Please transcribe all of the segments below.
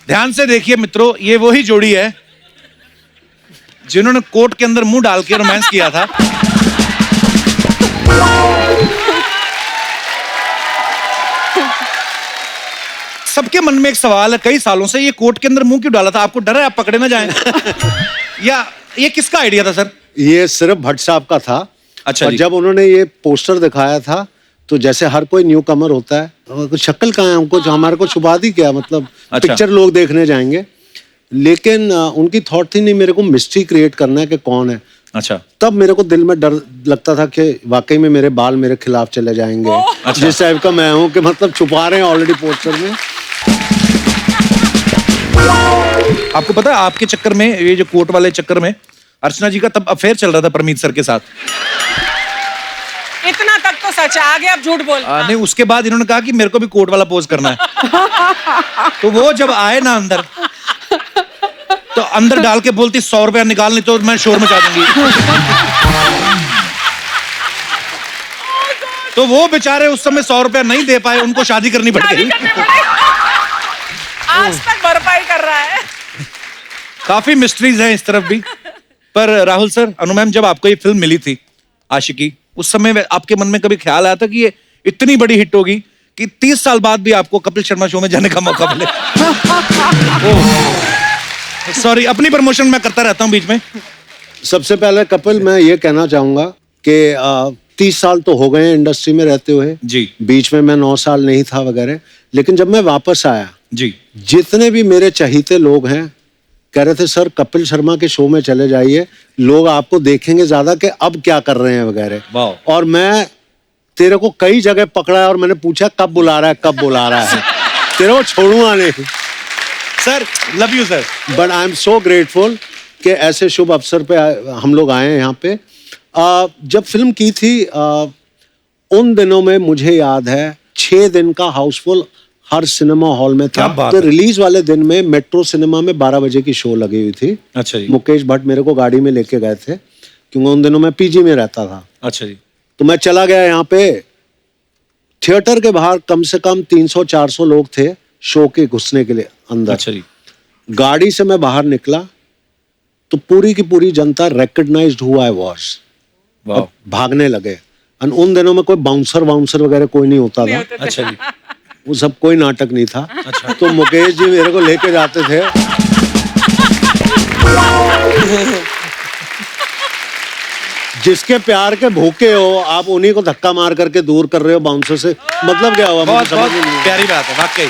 ध्यान से देखिए मित्रों, ये वही जोड़ी है जिन्होंने कोट के अंदर मुंह डाल के रोमांस किया था। सबके मन में एक सवाल है कई सालों से, ये कोट के अंदर मुंह क्यों डाला था? आपको डर है आप पकड़े ना जाएं? या ये किसका आइडिया था सर? ये सिर्फ भट्ट साहब का था। अच्छा और जी। जब उन्होंने ये पोस्टर दिखाया था तो जैसे हर कोई न्यू कमर होता है, कुछ शक्ल कहाँ है हमको, हमारे को छुपा दी क्या, मतलब अच्छा। पिक्चर लोग देखने जाएंगे। लेकिन उनकी थॉट थी नहीं मेरे को मिस्ट्री क्रिएट करना है कि कौन है। अच्छा। तब मेरे को दिल में डर लगता था कि वाकई में मेरे बाल मेरे खिलाफ चले जाएंगे। अच्छा। जिस टाइप का मैं हूँ कि मतलब छुपा रहे हैं ऑलरेडी पोस्टर में। आपको पता है आपके चक्कर में, ये जो कोट वाले चक्कर में, अर्चना जी का तब अफेयर चल रहा था परमीत सर के साथ। इतना तक तो सच है, आगे आप झूठ बोल। नहीं, उसके बाद इन्होंने कहा कि मेरे को भी कोट वाला पोज करना है। तो वो जब आए ना अंदर, तो अंदर डाल के बोलती 100 रुपया निकाल, नहीं तो मैं शोर मचा दूंगी। तो वो बेचारे उस समय 100 रुपया नहीं दे पाए, उनको शादी करनी पड़ गई। आज तक भरपाई कर रहा है। काफी मिस्ट्रीज हैं इस तरफ भी। पर राहुल सर, अनु मैम, जब आपको ये फिल्म मिली थी आशिकी, उस समय आपके मन में कभी ख्याल आया था कि ये इतनी बड़ी हिट होगी कि 30 साल बाद भी आपको कपिल शर्मा शो में जाने का मौका मिले? सॉरी, अपनी प्रमोशन मैं करता रहता हूँ बीच में। सबसे पहले कपिल, मैं ये कहना चाहूंगा कि 30 साल तो हो गए इंडस्ट्री में रहते हुए जी। बीच में मैं 9 साल नहीं था वगैरह, लेकिन जब मैं वापस आया जी, जितने भी मेरे चहीते लोग हैं कह रहे थे सर कपिल शर्मा के शो में चले जाइए, लोग आपको देखेंगे ज्यादा कि अब क्या कर रहे हैं वगैरह। और मैं तेरे को कई जगह पकड़ा है और मैंने पूछा कब बुला रहा है, कब बुला रहा है। तेरे को छोड़ूंगा नहीं sir. Love you sir. But I am so grateful कि ऐसे शुभ अवसर पे हम लोग आए हैं यहाँ पे। जब फिल्म की थी उन दिनों में मुझे याद है 6 दिन का हाउसफुल हर सिनेमा हॉल में था। तो रिलीज वाले दिन में मेट्रो सिनेमा में 12 बजे की शो लगी हुई थी। अच्छा जी। मुकेश भट्ट मेरे को गाड़ी में लेके गए थे क्योंकि उन दिनों मैं पीजी में रहता था। अच्छा जी। तो मैं चला गया यहाँ पे, थिएटर के बाहर कम से कम 300-400 लोग थे शो के घुसने के लिए अंदर। अच्छा जी। गाड़ी से मैं बाहर निकला तो पूरी की पूरी जनता रिकॉग्नाइज्ड हु आई वाज, भागने लगे। और उन दिनों में कोई बाउंसर वगैरह कोई नहीं होता था। अच्छा जी। वो सब कोई नाटक नहीं था। अच्छा। तो मुकेश जी मेरे को लेके जाते थे। जिसके प्यार के भूखे हो आप उन्हीं को धक्का मार करके दूर कर रहे हो बाउंसर से, मतलब क्या हुआ? बहुत प्यारी बात है वाकई।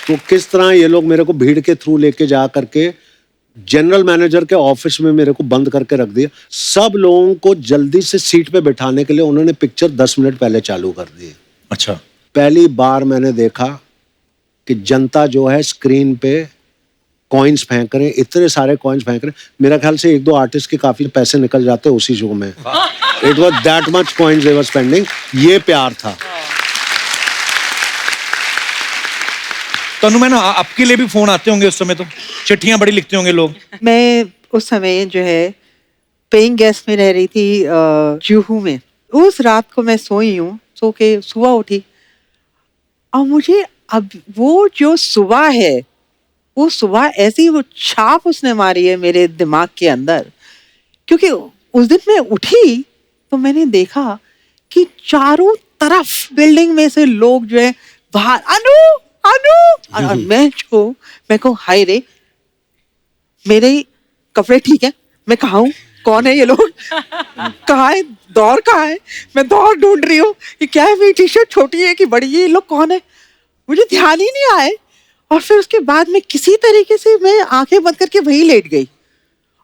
तो किस तरह ये लोग मेरे को भीड़ के थ्रू लेके जा करके जनरल मैनेजर के ऑफिस में मेरे को बंद करके रख दिया। सब लोगों को जल्दी से सीट पे बिठाने के लिए उन्होंने पिक्चर 10 मिनट पहले चालू कर दी। अच्छा। पहली बार मैंने देखा कि जनता जो है स्क्रीन पे कॉइन्स फेंक रहे, इतने सारे कॉइन्स फेंक रहे। मेरा ख्याल से 1-2 आर्टिस्ट के काफी पैसे निकल जाते उसी शो में। It was that much coins they were spending. ये प्यार था। तो अनु मैम, आपके लिए भी फोन आते होंगे उस समय, तो चिट्ठियां बड़ी लिखते होंगे लोग। मैं उस समय जो है पेइंग गेस्ट में रह रही थी जुहू में। उस रात को मैं सोई हूँ, सो के सुबह उठी और मुझे अब वो जो सुबह है, वो सुबह ऐसी वो छाप उसने मारी है मेरे दिमाग के अंदर। क्योंकि उस दिन मैं उठी तो मैंने देखा कि चारों तरफ बिल्डिंग में से लोग जो है बाहर अनु अनु, और मैं कहूँ हाय रे, मेरे कपड़े ठीक है, मैं कहाँ हूँ, कौन है ये लोग, कहाँ है, दौर कहाँ है, मैं दौर ढूंढ रही हूँ, ये क्या है, मेरी टी शर्ट छोटी है कि बड़ी है, ये लोग कौन है, मुझे ध्यान ही नहीं आए। और फिर उसके बाद में किसी तरीके से मैं आंखें बंद करके वहीं लेट गई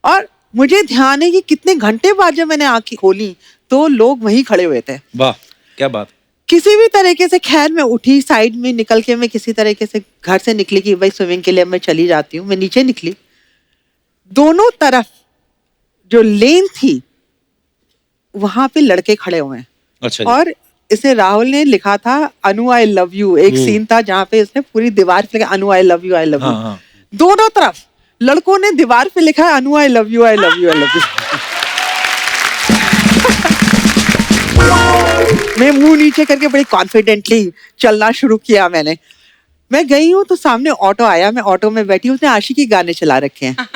और मुझे ध्यान है कि कितने घंटे बाद जब मैंने आंखें खोली तो लोग वहीं खड़े हुए थे। वाह, क्या बात। किसी भी तरीके से खैर मैं उठी, साइड में निकल के मैं किसी तरीके से घर से निकली कि भाई स्विमिंग के लिए मैं चली जाती हूँ। मैं नीचे निकली, दोनों तरफ जो लेन थी वहां पे लड़के खड़े हुए हैं। अच्छा। और इसे राहुल ने लिखा था अनु आई लव यू। एक सीन था जहाँ पे इसने पूरी दीवार पे लिखा Anu I love you I love you. दोनों तरफ लड़कों ने दीवार पे लिखा है Anu I love you I love you I love you. मैं मुंह नीचे करके बड़ी कॉन्फिडेंटली चलना शुरू किया मैंने। मैं गई हूँ तो सामने ऑटो आया, मैं ऑटो में बैठी, उसने आशिकी गाने चला रखे हैं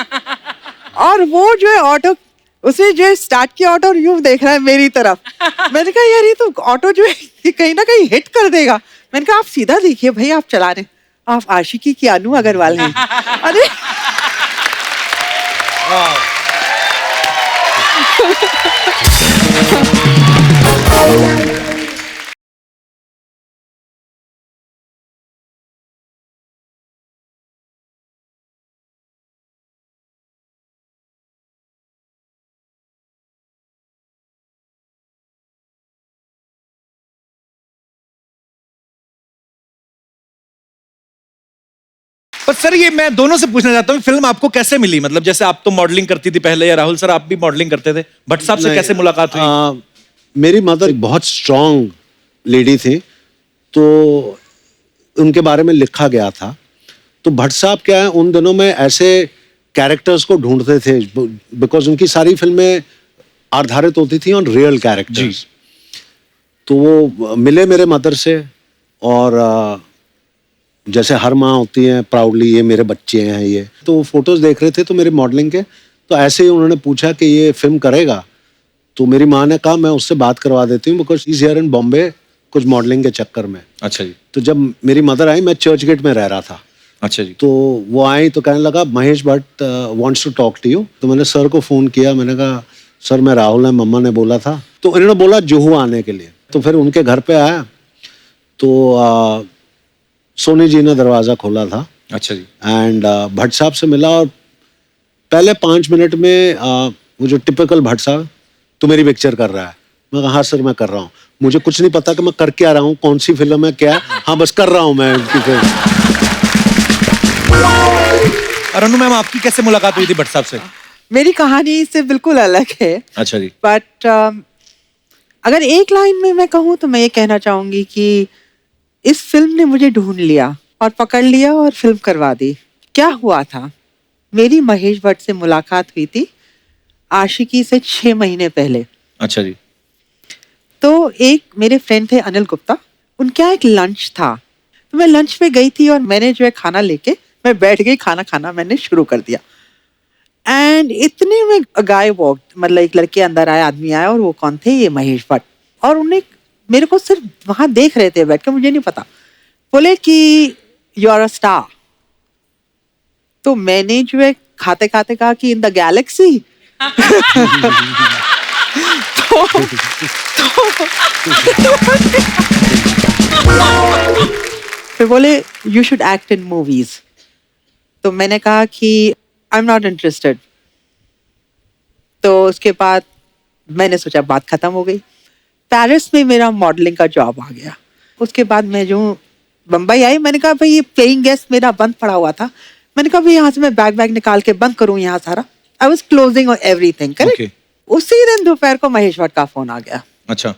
और वो जो है ऑटो, उसने जो है स्टार्ट किया ऑटो और यूं देख रहा है मेरी तरफ। मैंने कहा यार ये तो ऑटो जो है ये कहीं ना कहीं हिट कर देगा। मैंने कहा आप सीधा देखिए भाई, आप चला रहे, आप आशिकी की अनु अग्रवाल हैं। अरे पर सर ये मैं दोनों से पूछना चाहता हूँ, फिल्म आपको कैसे मिली? मतलब जैसे आप तो मॉडलिंग करती थी पहले, या राहुल सर आप भी मॉडलिंग करते थे, भट्ट साहब से नहीं, कैसे मुलाकात हुई? मेरी मदर बहुत स्ट्रांग लेडी थी, तो उनके बारे में लिखा गया था। तो भट्ट साहब क्या है, उन दिनों में ऐसे कैरेक्टर्स को ढूंढते थे, बिकॉज उनकी सारी फिल्में आधारित होती थी ऑन रियल कैरेक्टर्स। तो वो मिले मेरे मदर से, और जैसे हर माँ होती है प्राउडली, ये मेरे बच्चे हैं ये, तो वो फोटोज देख रहे थे तो मेरे मॉडलिंग के, तो ऐसे ही उन्होंने पूछा कि ये फिल्म करेगा? तो मेरी माँ ने कहा मैं उससे बात करवा देती हूँ, because is here in Bombay कुछ मॉडलिंग के चक्कर में। अच्छा जी। तो जब मेरी मदर आई, मैं चर्च गेट में रह रहा था, अच्छा जी। तो वो आई तो कहने लगा Mahesh Bhatt wants to talk to you. तो मैंने सर को फोन किया, मैंने कहा सर मैं राहुल है, मम्मा ने बोला था। तो इन्होंने बोला जुहू आने के लिए। तो फिर उनके घर पे आया तो सोनी जी ने दरवाजा खोला था। अच्छा जी। एंड भट्ट साहब से मिला, और पहले 5 मिनट में वो जो टिपिकल भट्ट साहब, तो मेरी पिक्चर कर रहा है। मैं कहा हाँ सर मैं कर रहा हूँ, मुझे कुछ नहीं पता कि मैं कर क्या रहा हूँ, कौन सी फिल्म है क्या, हाँ बस कर रहा हूँ मैं उनकी फिल्म। और अनु मैम आपकी कैसे मुलाकात हुई थी भट्ट साहब से? मेरी कहानी इससे बिल्कुल अलग है। अच्छा जी। बट अगर एक लाइन में मैं कहूँ तो मैं ये कहना चाहूंगी कि इस फिल्म ने मुझे ढूंढ लिया और पकड़ लिया और फिल्म करवा दी। क्या हुआ था, मेरी महेश भट्ट से मुलाकात हुई थी आशिकी से 6 महीने पहले। अच्छा जी। तो एक मेरे फ्रेंड थे अनिल गुप्ता, उनका एक लंच था, तो मैं लंच पे गई थी और मैंने जो है खाना लेके मैं बैठ गई, खाना खाना मैंने शुरू कर दिया। एंड इतने में गाय वॉक, मतलब एक लड़के अंदर आया, आदमी आया, और वो कौन थे, ये महेश भट्ट। और उन्हें मेरे को सिर्फ वहां देख रहे थे बैठ के, मुझे नहीं पता। बोले कि यू आर अ स्टार। तो मैंने जो है खाते खाते कहा कि इन द गैलेक्सी। फिर बोले you should act in movies. तो मैंने कहा कि आई एम नॉट इंटरेस्टेड। तो उसके बाद मैंने सोचा बात खत्म हो गई। पेरिस में मेरा मॉडलिंग का जॉब आ गया। उसके बाद मैं जो बम्बई आई, मैंने कहा भाई ये पेइंग गेस्ट मेरा बंद पड़ा हुआ था, मैंने कहा भाई यहाँ से मैं बैग निकाल के बंद करूँ यहाँ सारा। आई वाज क्लोजिंग और एवरीथिंग करेक्ट। उसी दिन दोपहर को महेश भट्ट का फोन आ गया। अच्छा।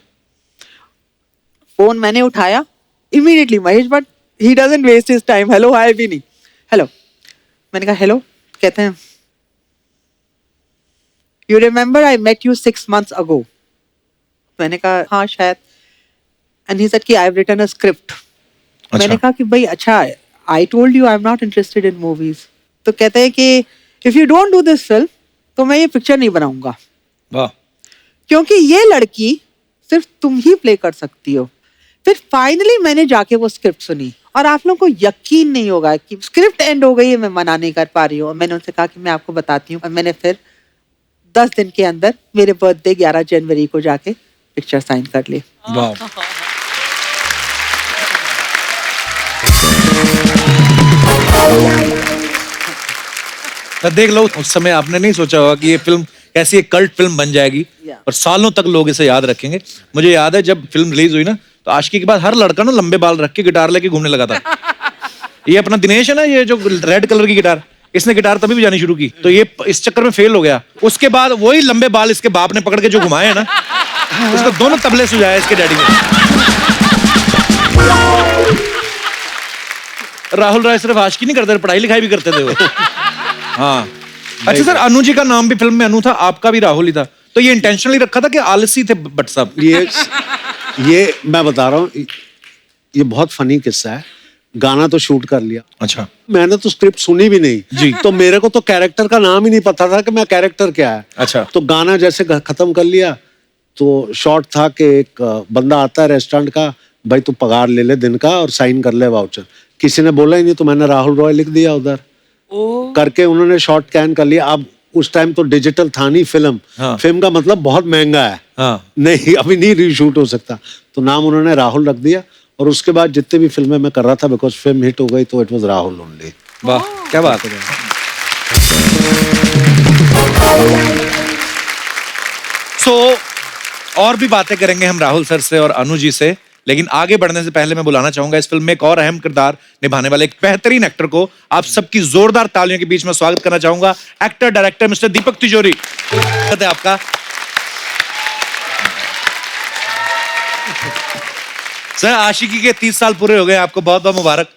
फोन मैंने उठाया, immediately Mahesh Bhatt, he doesn't waste his time, hello hi भी नहीं, हेलो। मैंने कहा हेलो, कहते हैं you remember I met you 6 months ago। मैंने कहा हाँ शायद। एंड ही सेड कि I have written a script. मैंने कहा कि भाई अच्छा, I told you I am not interested in movies. तो कहते हैं कि if you don't do this film तो मैं ये पिक्चर नहीं बनाऊंगा। वाह। क्योंकि ये लड़की सिर्फ तुम ही प्ले कर सकती हो। फिर फाइनली मैंने जाके वो स्क्रिप्ट सुनी, और आप लोगों को यकीन नहीं होगा कि स्क्रिप्ट एंड हो गई है, मैं मना नहीं कर पा रही हूँ। मैंने उनसे कहा कि मैं आपको बताती हूँ, और मैंने फिर 10 दिन के अंदर मेरे बर्थडे 11 जनवरी को जाके पिक्चर साइन कर ली। वाह। तो देख लो, उस समय आपने नहीं सोचा होगा कि ये फिल्म कैसी एक कल्ट फिल्म बन जाएगी और सालों तक लोग इसे याद रखेंगे। मुझे याद है जब फिल्म रिलीज हुई ना, तो आशिकी के बाद हर लड़का ना लंबे बाल रख के गिटार लेके घूमने लगा था। ये अपना दिनेश है ना, ये जो रेड कलर की गिटार, इसने गिटार तभी बजानी शुरू की, तो ये इस चक्कर में फेल हो गया। उसके बाद वही लंबे बाल इसके बाप ने पकड़ के जो घुमाए हैं ना, उसको दोनों तबले सुझाए इसके डैडी ने। राहुल राय सिर्फ आशिकी नहीं करते, पढ़ाई लिखाई भी करते थे वो। हाँ। अच्छा सर, अनु जी का नाम भी फिल्म में अनु था, आपका भी राहुल ही था, तो ये इंटेंशनली रखा था कि आलसी थे भट्ट साहब? ये ये मैं बता रहा हूँ, ये बहुत फनी किस्सा है। गाना तो शूट कर लिया, अच्छा मैंने तो स्क्रिप्ट सुनी भी नहीं जी। तो मेरे को तो कैरेक्टर का नाम ही नहीं पता था कि मैं कैरेक्टर क्या है। अच्छा। तो गाना जैसे खत्म कर लिया तो शॉर्ट था कि एक बंदा आता है रेस्टोरेंट का, भाई तू पगार ले ले दिन का और साइन कर ले वाउचर। किसी ने बोला ही नहीं तो मैंने राहुल रॉय लिख दिया उधर करके, उन्होंने शॉर्ट कैन कर लिया। अब उस टाइम तो डिजिटल था नहीं फिल्म, हाँ। फिल्म का मतलब बहुत महंगा है, हाँ नहीं अभी नहीं रीशूट हो सकता, तो नाम उन्होंने राहुल रख दिया। और उसके बाद जितने भी फिल्में मैं कर रहा था, बिकॉज फिल्म हिट हो गई तो इट वाज राहुल ओनली। वाह क्या बात है। सो और भी बातें करेंगे हम राहुल सर से और अनु जी से, लेकिन आगे बढ़ने से पहले मैं बुलाना चाहूंगा इस फिल्म में एक और अहम किरदार निभाने वाले एक बेहतरीन एक्टर को। आप सबकी जोरदार तालियों के बीच में स्वागत करना चाहूंगा, एक्टर डायरेक्टर मिस्टर दीपक तिजोरी। स्वागत है आपका। सर आशिकी के 30 साल पूरे हो गए, आपको बहुत बहुत मुबारक।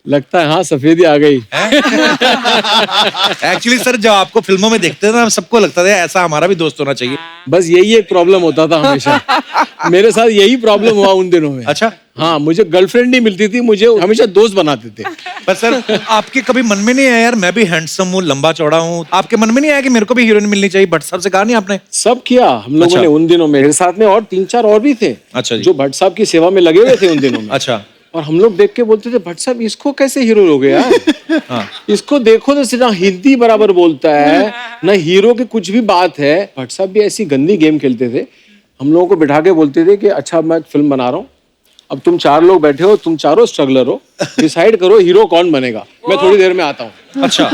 लगता है हाँ सफेदी आ गई। एक्चुअली सर जब आपको फिल्मों में देखते थे ना, सबको लगता था ऐसा हमारा भी दोस्त होना चाहिए। बस यही एक प्रॉब्लम होता था हमेशा। मेरे साथ यही प्रॉब्लम हुआ उन दिनों में। अच्छा हाँ, मुझे गर्लफ्रेंड नहीं मिलती थी, मुझे हमेशा दोस्त बनाते थे। पर सर आपके कभी मन में नहीं आया यार मैं भी हैंडसम हूँ, लंबा चौड़ा हूँ, आपके मन में नहीं आया कि मेरे को भी हीरोइन मिलनी चाहिए? भट्ट साहब से कहा नहीं आपने? सब किया हम लोगों अच्छा। ने उन दिनों में, मेरे साथ में और 3-4 और भी थे। अच्छा जी। जो भट्ट साहब की सेवा में लगे हुए थे उन दिनों में। अच्छा और हम लोग देख के बोलते थे भट्ट साहब इसको कैसे हीरो हो गया। हाँ। इसको देखो तो ना हिंदी बराबर बोलता है ना हीरो की कुछ भी बात है। भट्ट साहब भी ऐसी गंदी गेम खेलते थे, हम लोगों को बिठा के बोलते थे कि अच्छा मैं फिल्म बना रहा हूँ, अब तुम 4 लोग बैठे हो, तुम चारों स्ट्रगलर हो, डिसाइड करो हीरो कौन बनेगा, मैं थोड़ी देर में आता हूँ। अच्छा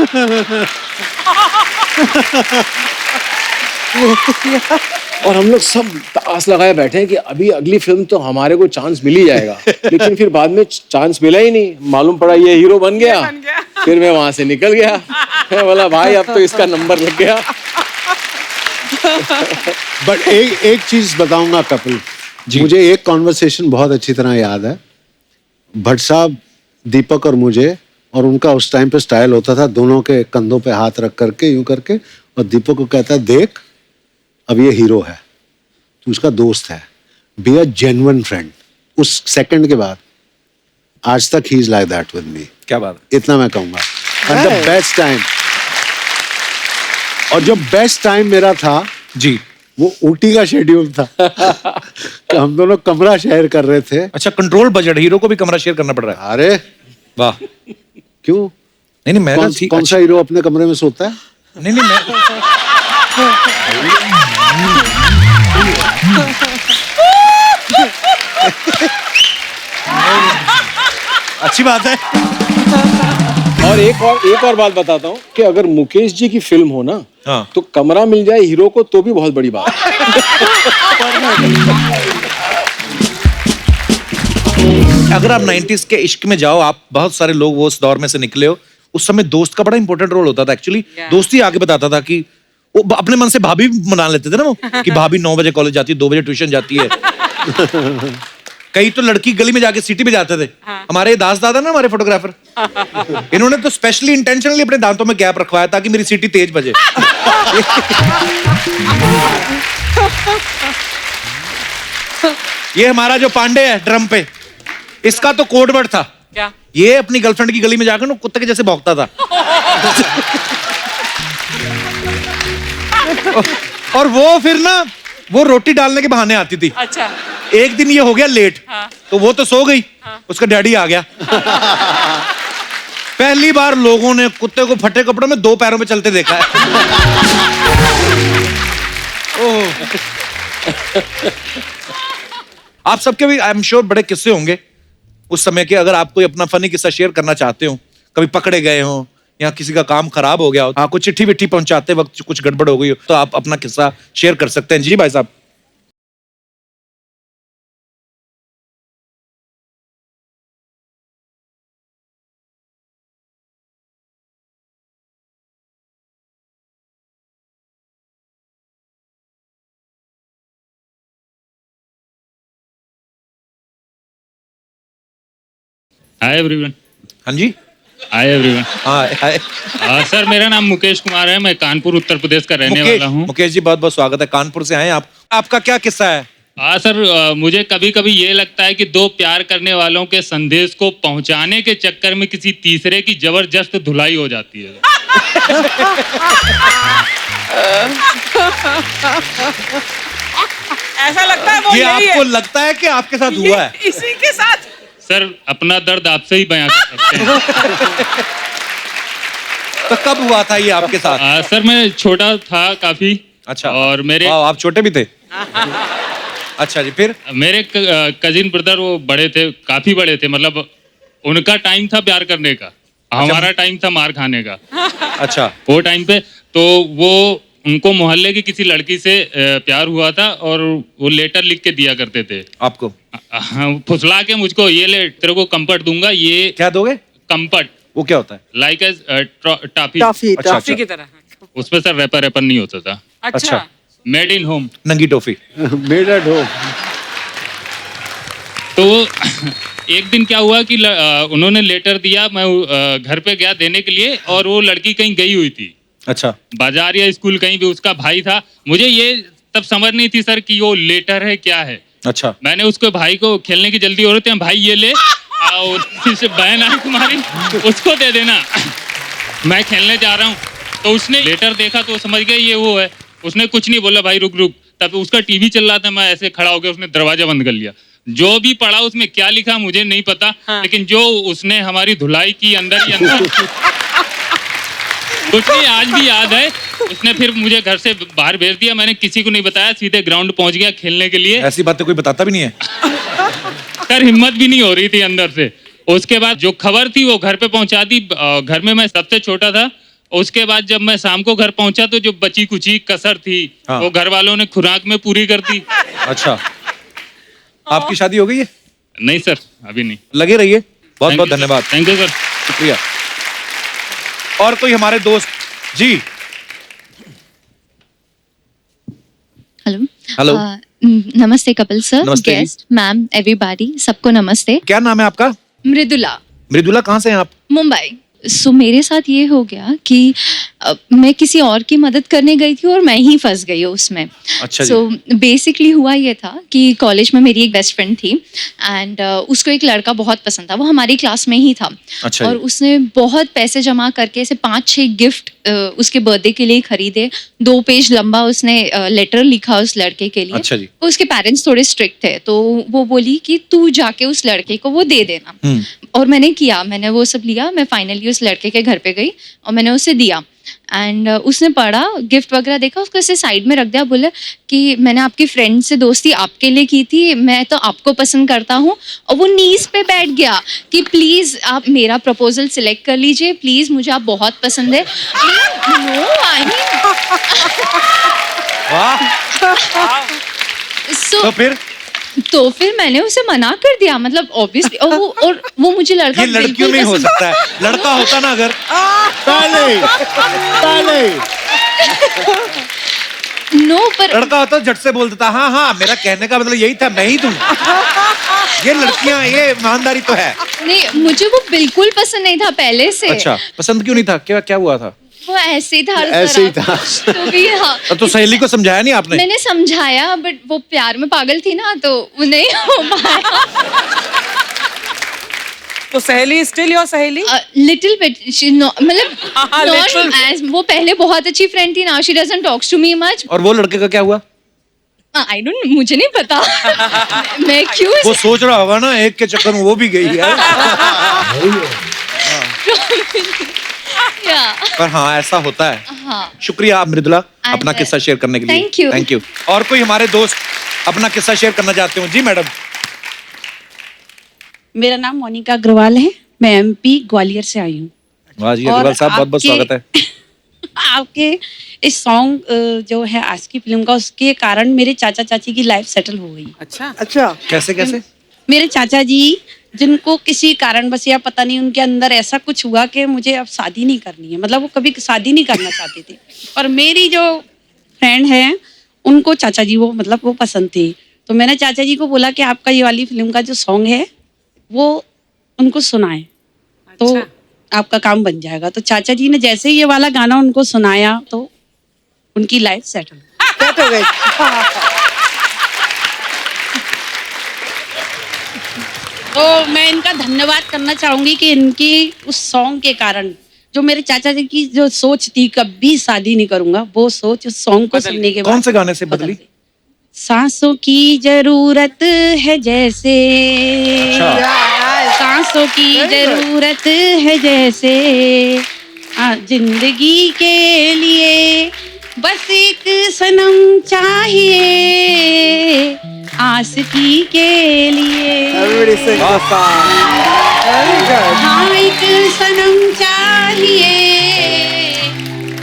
और हम लोग सब आस लगाए बैठे हैं कि अभी अगली फिल्म तो हमारे को चांस मिल ही जाएगा। लेकिन फिर बाद में चांस मिला ही नहीं, मालूम पड़ा ये हीरो बन गया। फिर मैं वहां से निकल गया, मैं बोला भाई अब तो इसका नंबर लग गया। बट एक चीज बताऊंगा कपिल, मुझे एक कॉन्वर्सेशन बहुत अच्छी तरह याद है। भट्ट साहब, दीपक और मुझे, और उनका उस टाइम पे स्टाइल होता था दोनों के कंधों पे हाथ रख करके यूं करके, और दीपक को कहता है देख अब ये हीरो है, तू उसका दोस्त है, बी अ जेन्युइन फ्रेंड। उस सेकंड के बाद आज तक he is like that with me. क्या बात। इतना मैं कहूंगा। एंड द बेस्ट टाइम, और जो बेस्ट टाइम मेरा था जी वो ऊटी का शेड्यूल था। कि हम दोनों कमरा शेयर कर रहे थे। अच्छा कंट्रोल बजट, हीरो को भी कमरा शेयर करना पड़ रहा है। अरे वाह। क्यों, नहीं नहीं मैं कौन सा हीरो अपने कमरे में सोता है? नहीं नहीं मैं अच्छी बात है। और एक और बात बताता हूँ कि अगर मुकेश जी की फिल्म हो ना, हाँ। तो कमरा मिल जाए हीरो को तो भी बहुत बड़ी बात है। अगर आप 90s के इश्क में जाओ, आप बहुत सारे लोग वो उस दौर में से निकले हो, उस समय दोस्त का बड़ा इंपॉर्टेंट रोल होता था। एक्चुअली दोस्त ही आगे बताता था कि वो अपने मन से भाभी मना लेते थे ना वो, कि भाभी 9 बजे कॉलेज जाती है, 2 बजे ट्यूशन जाती है। कई तो लड़की गली में जाके सीटी पे जाते थे। हमारे दास दादा ना, हमारे फोटोग्राफर, इन्होंने तो स्पेशली इंटेंशनली अपने दांतों में गैप रखवाया ताकि मेरी सीटी तेज बजे। ये हमारा जो पांडे है ड्रम पे, इसका तो कोड वर्ड था क्या? ये अपनी गर्लफ्रेंड की गली में जाकर ना कुत्ते के जैसे भौंकता था। और वो फिर ना वो रोटी डालने के बहाने आती थी। अच्छा एक दिन ये हो गया लेट, हाँ। तो वो तो सो गई, उसका डैडी आ गया। पहली बार लोगों ने कुत्ते को फटे कपड़ों में 2 पैरों पे चलते देखा है। ओह। आप सबके भी आई एम श्योर बड़े किस्से होंगे उस समय के। अगर आप कोई अपना फनी किस्सा शेयर करना चाहते हो, कभी पकड़े गए हो या किसी का काम खराब हो गया हो, हाँ, कुछ चिट्ठी विट्ठी पहुंचाते वक्त कुछ गड़बड़ हो गई हो, तो आप अपना किस्सा शेयर कर सकते हैं। जी भाई साहब। Hi everyone. हाँ जी। Hi everyone. हाँ सर मेरा नाम मुकेश कुमार है, मैं कानपुर उत्तर प्रदेश का रहने वाला हूँ। मुकेश जी बहुत बहुत स्वागत है, कानपुर से आए आप। आपका क्या किस्सा है? हाँ सर, मुझे कभी कभी ये लगता है कि दो प्यार करने वालों के संदेश को पहुंचाने के चक्कर में किसी तीसरे की जबरदस्त धुलाई हो जाती है। ऐसा लगता है वो ये यही आपको है। लगता है कि आपके साथ हुआ है? इसी के साथ। सर, अपना दर्द आपसे ही बयां कर सकते हैं। तो कब हुआ था ये आपके साथ? सर, मैं छोटा था काफी। अच्छा। और मेरे वाह, आप छोटे भी थे? अच्छा जी, फिर? मेरे कजिन ब्रदर वो बड़े थे, काफी बड़े थे, मतलब उनका टाइम था प्यार करने का, हमारा टाइम था मार खाने का। अच्छा। वो टाइम पे तो वो उनको मोहल्ले की किसी लड़की से प्यार हुआ था और वो लेटर लिख के दिया करते थे आपको? फुसला के मुझको, ये ले तेरे को कंफर्ट दूंगा, ये क्या दोगे? कंफर्ट, वो क्या होता है? Like as toffee. टॉफी अच्छा, टॉफी की तरह। उसमें सर रैपर नहीं होता था, अच्छा। Made in home. नंगी टॉफी। Made at home. तो एक दिन क्या हुआ कि उन्होंने लेटर दिया, मैं घर पे गया देने के लिए, और वो लड़की कहीं गई हुई थी, अच्छा। बाजार या स्कूल कहीं भी, उसका भाई था। मुझे ये तब समझ नहीं थी सर कि वो लेटर है क्या है। अच्छा। मैंने उसके भाई को, खेलने की जल्दी हो रही थी, भाई ये ले, और से बहन आई तुम्हारी, उसको दे देना, मैं खेलने जा रहा हूँ। तो उसने लेटर देखा तो समझ गया ये वो है। उसने कुछ नहीं बोला, भाई रुक रुक। तब उसका टीवी चल रहा था, मैं ऐसे खड़ा हो गया, उसने दरवाजा बंद कर लिया। जो भी पढ़ा उसमें क्या लिखा मुझे नहीं पता, लेकिन जो उसने हमारी धुलाई की अंदर ही अंदर, कुछ नहीं, आज भी याद है। उसने फिर मुझे घर से बाहर भेज दिया, मैंने किसी को नहीं बताया, सीधे ग्राउंड पहुंच गया खेलने के लिए। ऐसी बातें कोई बताता भी नहीं है। सर, हिम्मत भी नहीं हो रही थी अंदर से। उसके बाद जो खबर थी वो घर पे पहुंचा दी। घर में मैं सबसे छोटा था। उसके बाद जब मैं शाम को घर पहुंचा तो जो बची कुची कसर थी, हाँ। वो घर वालों ने खुराक में पूरी कर दी। अच्छा। आपकी शादी हो गई है? नहीं सर, अभी नहीं। लगे रहिए। बहुत बहुत धन्यवाद। Thank you sir. शुक्रिया। और कोई हमारे दोस्त? जी। हेलो। हेलो। नमस्ते कपिल सर, नमस्ते जी। गेस्ट, मैम, एवरीबॉडी, सबको नमस्ते। क्या नाम है आपका? मृदुला, मृदुला, कहाँ से हैं आप? मुंबई। सो मेरे साथ ये हो गया कि मैं किसी और की मदद करने गई थी और मैं ही फंस गई उसमें। अच्छा जी। सो बेसिकली हुआ ये था कि कॉलेज में मेरी एक बेस्ट फ्रेंड थी एंड उसको एक लड़का बहुत पसंद था, वो हमारी क्लास में ही था। अच्छा और जी। उसने बहुत पैसे जमा करके ऐसे 5-6 गिफ्ट उसके बर्थडे के लिए खरीदे। 2 पेज लंबा उसने लेटर लिखा उस लड़के के लिए। अच्छा जी। उसके पेरेंट्स थोड़े स्ट्रिक्ट थे, तो वो बोली कि तू जाके उस लड़के को वो दे देना। और मैंने किया, मैंने वो सब लिया, मैं फाइनली उस लड़के के घर पे गई और मैंने उसे दिया। एंड उसने पढ़ा, गिफ्ट वगैरह देखा, उसको ऐसे साइड में रख दिया, बोले कि मैंने आपकी फ्रेंड से दोस्ती आपके लिए की थी, मैं तो आपको पसंद करता हूँ। और वो नीज पे बैठ गया कि प्लीज आप मेरा प्रपोजल सिलेक्ट कर लीजिए, प्लीज मुझे आप बहुत पसंद है। नो, आई मीन, वाह। सो तो फिर मैंने उसे मना कर दिया, मतलब ऑब्वियसली। और वो मुझे लड़का ये लड़कियों में ही हो सकता है, लड़का होता ना अगर। पहले नो, पर लड़का होता झट से बोल देता, हाँ हाँ मेरा कहने का मतलब यही था, मैं ही दूं। ये लड़कियां, ये ईमानदारी तो है। नहीं, मुझे वो बिल्कुल पसंद नहीं था पहले से। अच्छा, पसंद क्यों नहीं था? क्या क्या हुआ था? वो ऐसे ही था, ऐसे ही था। तो भी हाँ, तो सहेली को समझाया नहीं आपने? मैंने समझाया, बट वो प्यार में पागल थी ना, तो वो नहीं हो पाया। तो सहेली स्टिल योर सहेली? लिटिल बिट, मतलब हाँ, not literal. as, वो पहले बहुत अच्छी फ्रेंड थी, now she doesn't talks to me much. और वो लड़के का क्या हुआ? आई डोंट, मुझे नहीं पता। मैं क्यों वो सोच रहा होगा ना, एक के चक्कर में वो भी गई है। पर हाँ, ऐसा होता है। हाँ। शुक्रिया आप मृदुला, And, अपना किस्सा शेयर करने के लिए। thank you. Thank you. और कोई हमारे दोस्त अपना किस्सा शेयर करना चाहते हो? जी मैडम। मेरा नाम मोनिका अग्रवाल है, मैं एमपी ग्वालियर से आई हूँ। वाह जी, और अग्रवाल साहब, बहुत बहुत आपके- स्वागत है। आपके इस सॉन्ग जो है आज की फिल्म का, उसके कारण मेरे चाचा चाची की लाइफ सेटल हो गई। अच्छा। अच्छा। कैसे कैसे? मेरे चाचा जी, जिनको किसी कारणवश या पता नहीं उनके अंदर ऐसा कुछ हुआ कि मुझे अब शादी नहीं करनी है, मतलब वो कभी शादी नहीं करना चाहते थे। और मेरी जो फ्रेंड है, उनको चाचा जी वो मतलब वो पसंद थे। तो मैंने चाचा जी को बोला कि आपका ये वाली फिल्म का जो सॉन्ग है वो उनको सुनाएं, तो आपका काम बन जाएगा। तो चाचा जी ने जैसे ही ये वाला गाना उनको सुनाया तो उनकी लाइफ सेटल सेट हो गई। तो मैं इनका धन्यवाद करना चाहूंगी कि इनकी उस सॉन्ग के कारण जो मेरे चाचा जी की जो सोच थी कभी शादी नहीं करूंगा, वो सोच उस सॉन्ग को सुनने के बाद कौन से गाने से बदली? गई। सांसों की जरूरत है जैसे, सांसों की जरूरत है जैसे, जिंदगी के लिए बस एक सनम चाहिए, आशिकी के लिए हाँ एक सनम चाहिए,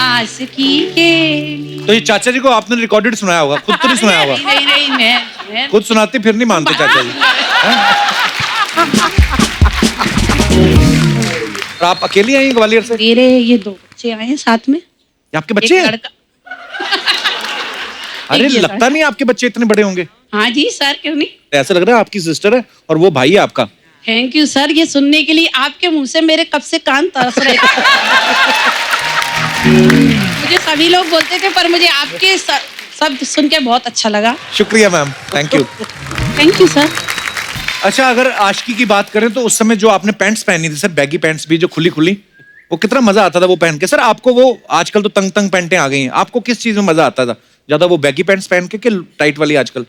आशिकी के लिए। तो ये चाचा जी को आपने रिकॉर्डेड सुनाया होगा, खुद तो नहीं सुनाया होगा? नहीं मैं खुद सुनाते फिर नहीं मानते चाचा जी। और आप अकेली आई हैं ग्वालियर से? मेरे ये 2 बच्चे आए हैं साथ में, ये आपके एक बच्चे हैं? लड़का। अरे एक ये लगता नहीं आपके बच्चे इतने बड़े होंगे। हाँ जी सर, क्यों नहीं। ऐसा लग रहा है आपकी सिस्टर है और वो भाई है आपका। थैंक यू सर, ये सुनने के लिए आपके मुंह से मेरे कब से कान तरस रहे थे। मुझे सभी लोग बोलते थे पर मुझे आपके शब्द सुन के बहुत अच्छा लगा। शुक्रिया ma'am, thank you. Thank you sir. अच्छा, अगर आशिकी की बात करें तो उस समय जो आपने पैंट्स पहनी थी सर, बैगी पैंट्स भी जो खुली खुली, वो कितना मजा आता था वो पहन के। सर आपको वो आजकल तो तंग तंग पैंटें आ गई हैं, आपको किस चीज में मजा आता था ज्यादा, वो बैगी पैंट्स पहन के कि टाइट वाली आजकल?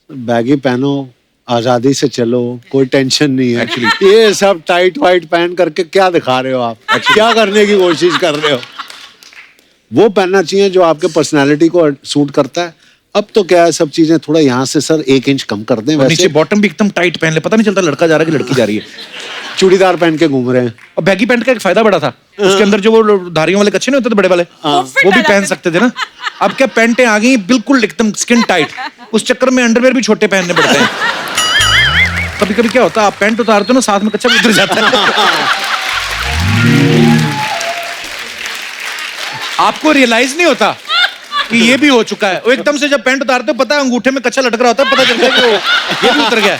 बैगी पहनो, आजादी से चलो, कोई टेंशन नहीं है। Actually. ये सब टाइट वाइट पहन करके क्या दिखा रहे हो आप? क्या करने की कोशिश कर रहे हो? वो पहनना चाहिए जो आपके पर्सनालिटी को सूट करता है। अब तो क्या है, सब चीजें थोड़ा यहाँ से सर 1 इंच कम कर दें। और नीचे वैसे बॉटम भी एकदम टाइट पहन ले, पता नहीं चलता लड़का जा रहा है कि लड़की जा रही है। चूड़ीदार पहन के घूम रहे हैं। और बैगी पैंट का एक फायदा बड़ा था, उसके अंदर जो वो धारियों वाले कच्छे नहीं होते थे बड़े वाले, वो भी पहन सकते थे ना। अब क्या पैंटें आ गई बिल्कुल एकदम स्किन टाइट, उस चक्कर में अंडरवेयर भी छोटे पहनने पड़ते हैं। कभी कभी क्या होता है, आप पैंट उतारते हो ना, साथ में कच्चा भी उतर जाता है। आपको रियलाइज नहीं होता कि ये भी हो चुका है। वो एकदम से जब पैंट उतारते हो पता है अंगूठे में कच्चा लटक रहा होता है, पता चलता है कि वो ये भी उतर गया है।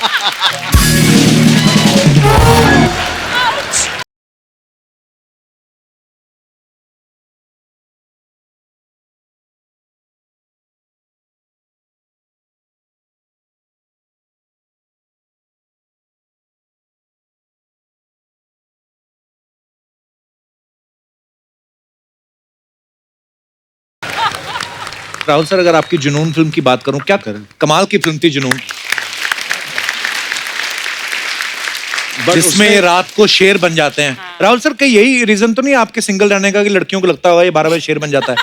राहुल सर, अगर आपकी जुनून फिल्म की बात करूं, क्या कमाल की फिल्म थी जुनून, जिसमें रात को शेर बन जाते हैं। राहुल सर, कहीं यही रीजन तो नहीं आपके सिंगल रहने का कि लड़कियों को लगता होगा ये 12 बजे शेर बन जाता है?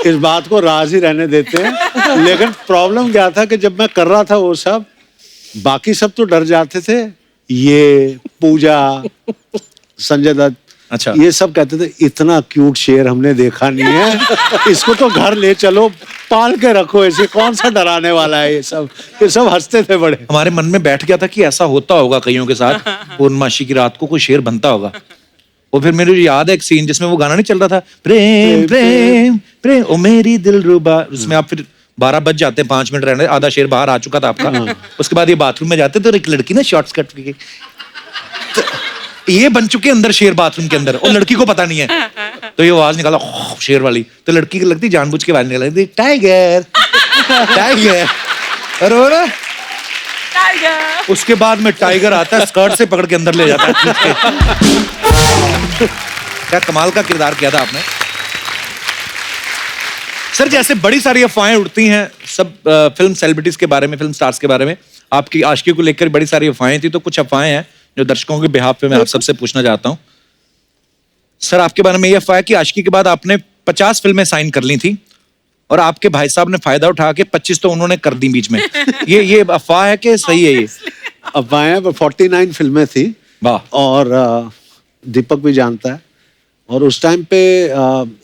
इस बात को राज ही रहने देते हैं। लेकिन प्रॉब्लम क्या था कि जब मैं कर रहा था वो सब, बाकी सब तो डर जाते थे। ये पूजा, संजय दत्त, अच्छा, ये सब कहते थे इतना क्यूट शेर हमने देखा नहीं है, इसको तो घर ले चलो, पाल के रखो, ऐसे कौन सा डराने वाला है। ये सब हंसते थे बड़े। हमारे मन में बैठ गया था कि ऐसा होता होगा कईयों के साथ, पूर्णमासी की रात को कोई शेर बनता होगा। और फिर मेरे याद है एक सीन जिसमें वो गाना नहीं चल रहा था, प्रेम प्रेम प्रेम ओ मेरी दिलरुबा, उसमें आप फिर 12 बज जाते हैं, 5 मिनट रहने, आधा शेर बाहर आ चुका था आपका। उसके बाद ये बाथरूम में जाते तो एक लड़की ना शॉर्ट स्कर्ट के, ये बन चुके अंदर शेर बाथरूम के अंदर, और लड़की को पता नहीं है। तो ये आवाज निकाला शेर वाली, तो लड़की की लगती जानबूझ के आवाज निकालती टाइगर टाइगर, और वो ना उसके बाद में टाइगर आता है, स्कर्ट से पकड़ के अंदर ले जाता है। क्या कमाल का किरदार किया था आपने सर। जैसे बड़ी सारी अफवाहें उड़ती हैं सब फिल्म सेलिब्रिटीज के बारे में, फिल्म स्टार्स के बारे में, आपकी आशिकी को लेकर बड़ी सारी अफवाहें थी, तो कुछ अफवाहें हैं जो दर्शकों के बिहाफ पे मैं आप सबसे पूछना चाहता हूं। सर आपके बारे में ये अफवाह है कि आशिकी के बाद आपने 50 फिल्में साइन कर ली थी, और आपके भाई साहब ने फायदा उठा के 25 तो उन्होंने कर दी बीच में। ये अफवाह है कि सही है? ये अफवाहें, 49 फिल्में थी। वाह। और दीपक भी जानता है, और उस टाइम पे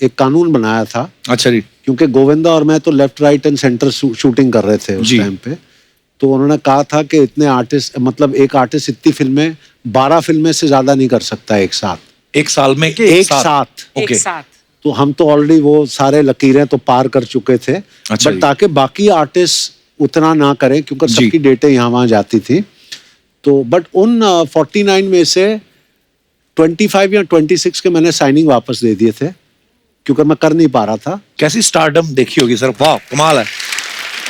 एक कानून बनाया था। अच्छा जी। क्योंकि गोविंदा और मैं तो left right and centre shooting कर रहे थे उस टाइम पे, तो उन्होंने कहा था कि इतने आर्टिस्ट, मतलब एक आर्टिस्ट इतनी फिल्में, 12 फिल्में से ज्यादा नहीं कर सकता एक साथ, एक साल में कि एक साथ। ओके। तो हम तो ऑलरेडी वो सारे लकीरें तो पार कर चुके थे। अच्छा बट ताकि बाकी आर्टिस्ट उतना ना करें, क्योंकि सबकी डेटें यहाँ वहाँ जाती थी, तो बट उन 49 में से 25 या 26 के मैंने साइनिंग वापस दे दिए थे, क्योंकि मैं कर नहीं पा रहा था। कैसी स्टारडम देखी होगी सर, वाह कमाल है।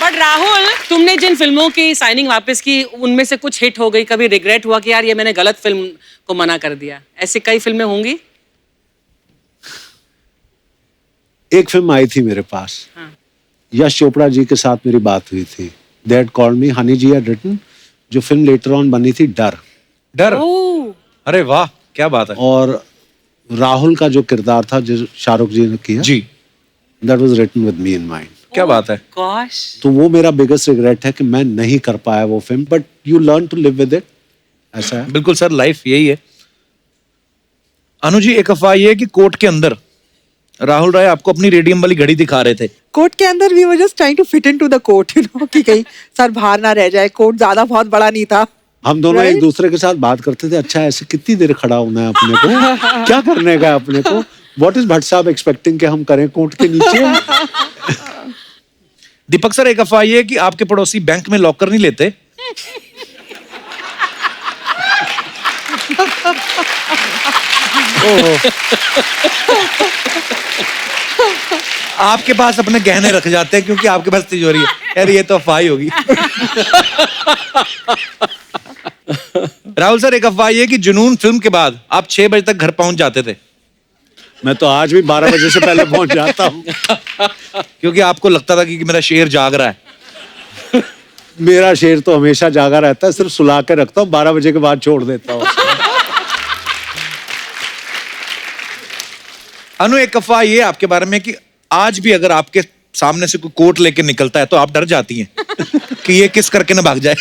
बट बट राहुल, तुमने जिन फिल्मों की साइनिंग वापस की उनमें से कुछ हिट हो गई, कभी रिग्रेट हुआ कि यार ये मैंने गलत फिल्म को मना कर दिया? ऐसी कई फिल्में होंगी। एक फिल्म आई थी मेरे पास, हाँ। यश चोपड़ा जी के साथ मेरी बात हुई थी। They had called me, Honey ji had written, जो फिल्म लेटर ऑन बनी थी डर। डर, अरे वाह क्या बात है। और राहुल का जो किरदार था जो शाहरुख जी ने किया, जी, that was written with me in mind। क्या बात है। गॉश। तो वो मेरा बिगेस्ट रिग्रेट है कि मैं नहीं कर पाया वो film, but you learn to live with it, ऐसा है। बिल्कुल सर, लाइफ यही है। अनु जी, एक अफवाह ये है कि कोर्ट के अंदर राहुल राय आपको अपनी रेडियम वाली घड़ी दिखा रहे थे। कोर्ट के अंदर we were just trying to fit into the court, you know, कि कहीं सर बाहर ना रह जाए। कोर्ट ज्यादा बहुत बड़ा नहीं था। हम दोनों Right? एक दूसरे के साथ बात करते थे, अच्छा ऐसे कितनी देर खड़ा होना है अपने को, क्या करने का है अपने को, व्हाट इज भट्ट साहब एक्सपेक्टिंग कि हम करें कोर्ट के नीचे। दीपक सर, एक अफवाह ये है कि आपके पड़ोसी बैंक में लॉकर नहीं लेते। आपके पास अपने गहने रख जाते हैं क्योंकि आपके पास तिजोरी है। यार ये तो अफवाह ही होगी। राहुल सर, एक अफवाह ये है कि जुनून फिल्म के बाद आप 6 बजे तक घर पहुंच जाते थे। मैं तो आज भी 12 बजे से पहले पहुंच जाता हूँ। क्योंकि आपको लगता था कि मेरा शेर जाग रहा है। मेरा शेर तो हमेशा जागा रहता है, सिर्फ सुला के रखता हूँ, 12 बजे के बाद छोड़ देता हूँ। अनु, एक अफवाह ये है आपके बारे में कि आज भी अगर आपके सामने से कोई कोट लेके निकलता है तो आप डर जाती हैं कि ये किस करके ना भाग जाए।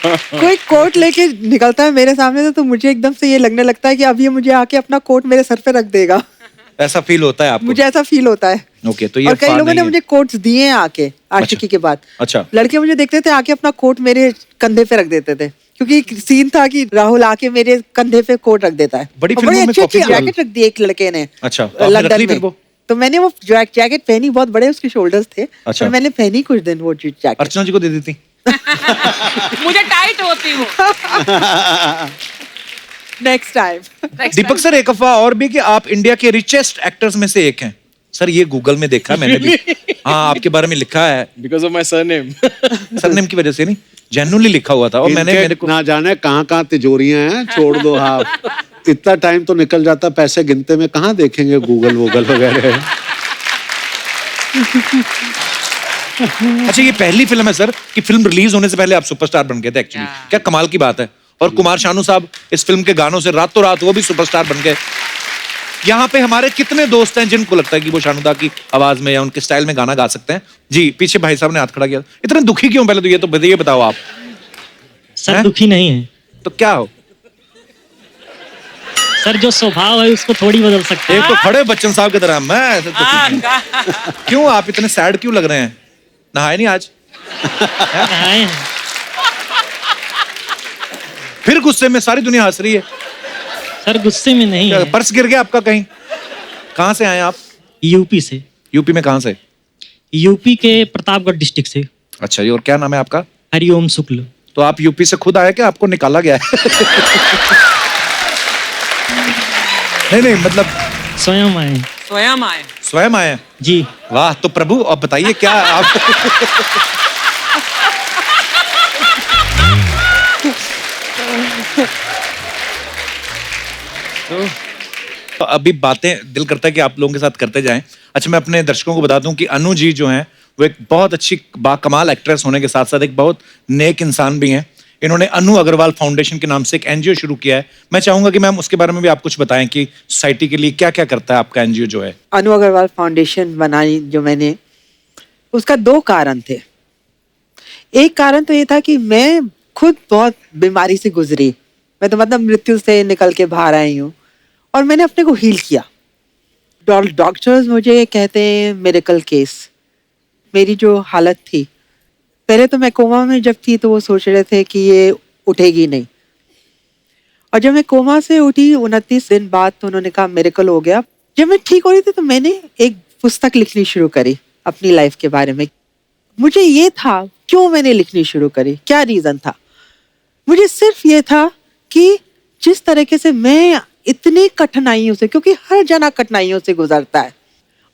कोई कोट लेके निकलता है मेरे सामने से तो मुझे एकदम से ये लगने लगता है कि अब ये मुझे आके अपना कोट मेरे सर पे रख देगा। ऐसा फील होता है आपको? मुझे ऐसा फील होता है। ओके, तो ये और कई अफवाह लोगों नहीं ने है। मुझे कोट्स दिए हैं आके आशिकी के बाद। अच्छा। लड़के मुझे देखते थे आके अपना कोट मेरे कंधे पे रख देते थे, क्योंकि एक सीन था कि राहुल आके मेरे कंधे पे कोट रख देता है। बड़ी और फिल्मों में अच्छी कॉपी अच्छी जैकेट रख दी एक लड़के ने। अच्छा, तो आपने रख लंदन ली फिर में। वो? तो मैंने वो जैकेट पहनी, बहुत बड़े उसके शोल्डर्स थे। अच्छा। और मैंने पहनी कुछ दिन वो जैकेट। अर्चना जी को दे देती। मुझे टाइट होती वो। Next time. दीपक सर, एक अफवाह और भी कि आप इंडिया के रिचेस्ट एक्टर्स में से एक हैं। सर ये गूगल में देखा मैंने भी। हाँ, आपके बारे में लिखा है। Because of my surname. Surname की वजह से नहीं, जेन्युइनली लिखा हुआ था। और मैंने मेरे को ना जाने कहाँ कहाँ तिजोरियां हैं, छोड़ दो आप। इतना टाइम तो निकल जाता पैसे गिनते में, कहाँ देखेंगे गूगल वूगल वगैरह। अच्छा, ये पहली फिल्म है सर कि फिल्म रिलीज होने से पहले आप सुपरस्टार बन गए थे एक्चुअली। क्या कमाल की बात है। और कुमार शानू साहब इस फिल्म के गानों से रातों रात वो भी सुपरस्टार बन गए। यहाँ पे हमारे कितने दोस्त हैं जिनको लगता है कि वो शानुदा की आवाज में या उनके स्टाइल में गाना गा सकते हैं? जी, पीछे भाई साहब ने हाथ खड़ा किया। इतने दुखी क्यों? पहले तो ये बताओ आप। सर हैं? दुखी नहीं है तो क्या हो? सर, जो स्वभाव है उसको थोड़ी बदल सकते हैं। एक तो खड़े बच्चन साहब की तरह, मैं ऐसे दुखी नहीं। क्यों आप इतने सैड क्यों लग रहे हैं? नहाए नहीं आज? नहाए हैं। फिर गुस्से में सारी दुनिया हंस रही है। सर गुस्से में नहीं है। पर्स गिर गया आपका कहीं? कहाँ से आए आप? यूपी से। यूपी में कहाँ से? यूपी के प्रतापगढ़ डिस्ट्रिक्ट से। अच्छा जी, और क्या नाम है आपका? हरिओम शुक्ल। तो आप यूपी से खुद आए कि आपको निकाला गया है? नहीं, मतलब स्वयं आए। स्वयं आए। स्वयं आए? जी। वाह, तो प्रभु अब बताइए क्या आप। तो अभी बातें दिल करता है कि आप लोगों के साथ करते जाएं। अच्छा, मैं अपने दर्शकों को बता दूं कि अनु जी जो हैं वो एक बहुत अच्छी बाकमाल एक्ट्रेस होने के साथ साथ एक बहुत नेक इंसान भी हैं। इन्होंने अनु अग्रवाल फाउंडेशन के नाम से एक एनजीओ शुरू किया है। मैं चाहूंगा कि मैम उसके बारे में भी आप कुछ बताएं कि सोसाइटी के लिए क्या क्या करता है आपका एनजीओ जो है। अनु अग्रवाल फाउंडेशन बनाई जो मैंने, उसका 2 कारण थे। एक कारण तो ये था कि मैं खुद बहुत बीमारी से गुजरी। मैं तो मतलब मृत्यु से निकल के बाहर आई हूँ और मैंने अपने को हील किया। डॉक्टर्स मुझे कहते हैं मिरेकल केस। मेरी जो हालत थी, पहले तो मैं कोमा में जब थी तो वो सोच रहे थे कि ये उठेगी नहीं, और जब मैं कोमा से उठी 29 दिन बाद तो उन्होंने कहा मिरेकल हो गया। जब मैं ठीक हो रही थी तो मैंने एक पुस्तक लिखनी शुरू करी अपनी लाइफ के बारे में। मुझे ये था क्यों मैंने लिखनी शुरू करी, क्या रीजन था। मुझे सिर्फ ये था कि जिस तरीके से मैं इतनी कठिनाइयों से, क्योंकि हर जना कठिनाइयों से गुजरता है,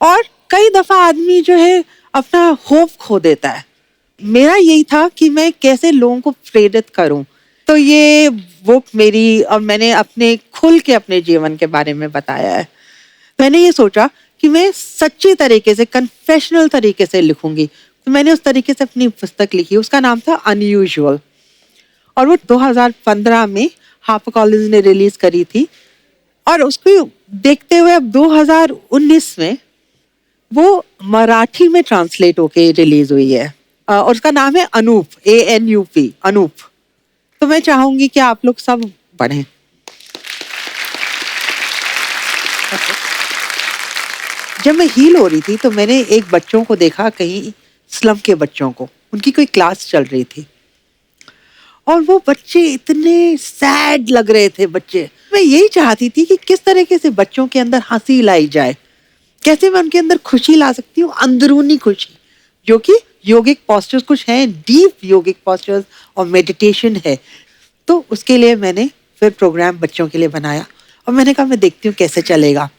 और कई दफा आदमी जो है अपना होप खो देता है। मेरा यही था कि मैं कैसे लोगों को प्रेरित करूं। तो ये बुक मेरी, और मैंने अपने खुल के अपने जीवन के बारे में बताया है। मैंने ये सोचा कि मैं सच्ची तरीके से, कन्फेशनल तरीके से लिखूंगी, तो मैंने उस तरीके से अपनी पुस्तक लिखी। उसका नाम था अनयूजुअल, और वो 2015 में हार्पर कॉलिंस ने रिलीज करी थी। और उसको देखते हुए अब 2019 में वो मराठी में ट्रांसलेट होके रिलीज हुई है, और उसका नाम है अनूप, ANUP, अनूप। तो मैं चाहूंगी कि आप लोग सब पढ़ें। जब मैं हील हो रही थी तो मैंने एक बच्चों को देखा, कहीं स्लम के बच्चों को, उनकी कोई क्लास चल रही थी और वो बच्चे इतने सैड लग रहे थे बच्चे। मैं यही चाहती थी कि किस तरीके से बच्चों के अंदर हंसी लाई जाए, कैसे मैं उनके अंदर खुशी ला सकती हूँ, अंदरूनी खुशी, जो कि योगिक पोस्चर्स कुछ हैं, डीप योगिक पोस्चर्स और मेडिटेशन है। तो उसके लिए मैंने फिर प्रोग्राम बच्चों के लिए बनाया, और मैंने कहा मैं देखती हूँ कैसे चलेगा।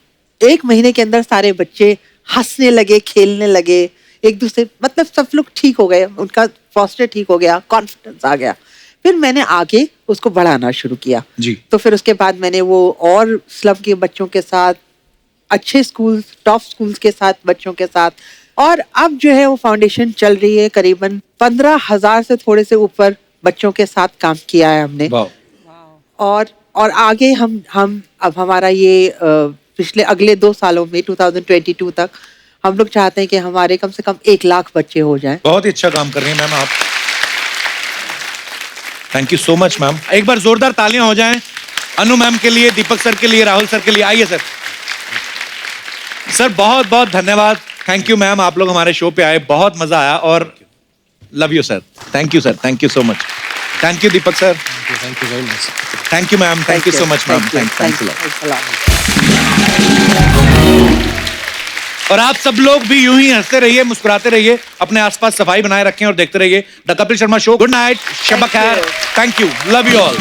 1 महीने के अंदर सारे बच्चे हंसने लगे, खेलने लगे, एक दूसरे, मतलब सब लोग ठीक हो गए, उनका पोस्चर ठीक हो गया, कॉन्फिडेंस आ गया। फिर मैंने आगे उसको बढ़ाना शुरू किया जी। तो फिर उसके बाद मैंने वो और स्लम के बच्चों के साथ, अच्छे स्कूल, टॉप स्कूल्स के साथ, बच्चों के साथ, और अब जो है वो फाउंडेशन चल रही है। करीबन 15,000 से थोड़े से ऊपर बच्चों के साथ काम किया है हमने। और आगे हम अब हमारा ये पिछले अगले 2 सालों में 2022 तक हम लोग चाहते हैं कि हमारे कम से कम 1 लाख बच्चे हो जाएं। बहुत ही अच्छा काम कर रही हैं मैम आप। Thank you so much ma'am. एक बार जोरदार तालियां हो जाएं अनु मैम के लिए, दीपक सर के लिए, राहुल सर के लिए। आइए सर। सर बहुत बहुत धन्यवाद, थैंक यू मैम, आप लोग हमारे शो पे आए, बहुत मजा आया, और love you sir. Thank you sir, thank you so much. Thank you Deepak sir. Thank you very much. Thank you ma'am, thank you so much ma'am. Thanks a lot. और आप सब लोग भी यूं ही हंसते रहिए, मुस्कुराते रहिए, अपने आसपास सफाई बनाए रखें और देखते रहिए the Kapil Sharma show. Good night, शब खैर, thank you, love you all.